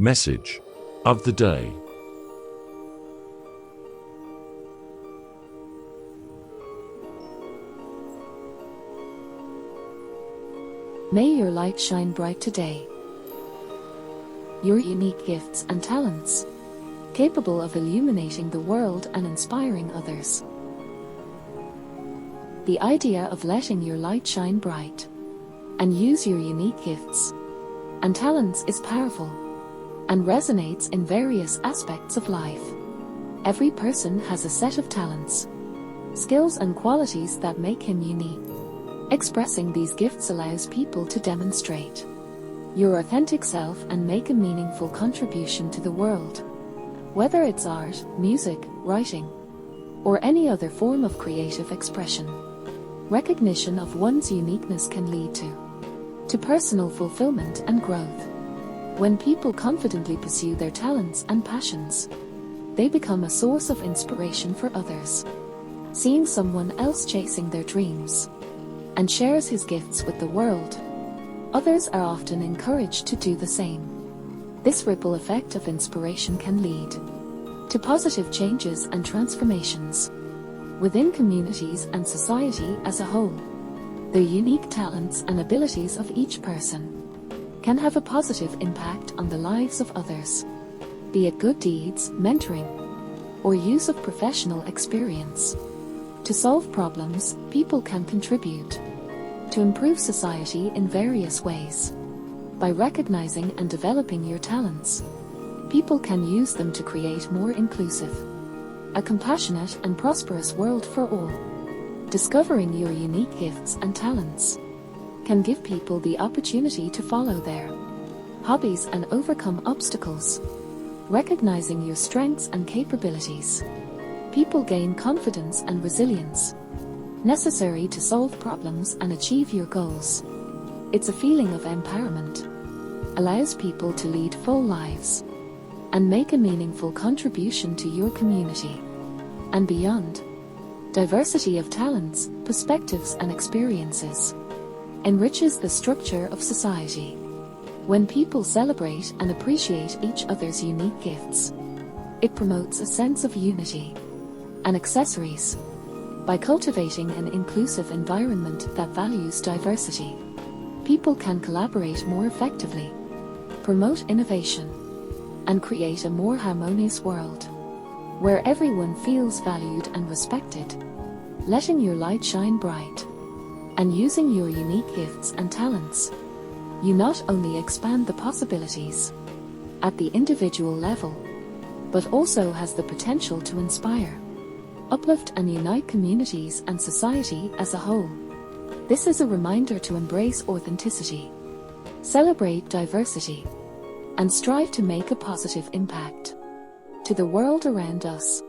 Message of the day. May your light shine bright today. Your unique gifts and talents, capable of illuminating the world and inspiring others. The idea of letting your light shine bright and use your unique gifts and talents is powerful and resonates in various aspects of life. Every person has a set of talents, skills and qualities that make him unique. Expressing these gifts allows people to demonstrate your authentic self and make a meaningful contribution to the world. Whether it's art, music, writing, or any other form of creative expression, recognition of one's uniqueness can lead to personal fulfillment and growth. When people confidently pursue their talents and passions, they become a source of inspiration for others. Seeing someone else chasing their dreams and shares his gifts with the world, others are often encouraged to do the same. This ripple effect of inspiration can lead to positive changes and transformations within communities and society as a whole. The unique talents and abilities of each person can have a positive impact on the lives of others, be it good deeds, mentoring, or use of professional experience. To solve problems, people can contribute to improve society in various ways. By recognizing and developing your talents, people can use them to create more inclusive, a compassionate and prosperous world for all. Discovering your unique gifts and talents can give people the opportunity to follow their hobbies and overcome obstacles. Recognizing your strengths and capabilities, people gain confidence and resilience necessary to solve problems and achieve your goals. It's a feeling of empowerment, allows people to lead full lives and make a meaningful contribution to your community and beyond. Diversity of talents, perspectives and experiences enriches the structure of society. When people celebrate and appreciate each other's unique gifts, it promotes a sense of unity and accessories. By cultivating an inclusive environment that values diversity, people can collaborate more effectively, promote innovation, and create a more harmonious world where everyone feels valued and respected. Letting your light shine bright and using your unique gifts and talents, you not only expand the possibilities at the individual level, but also has the potential to inspire, uplift and unite communities and society as a whole. This is a reminder to embrace authenticity, celebrate diversity, and strive to make a positive impact to the world around us.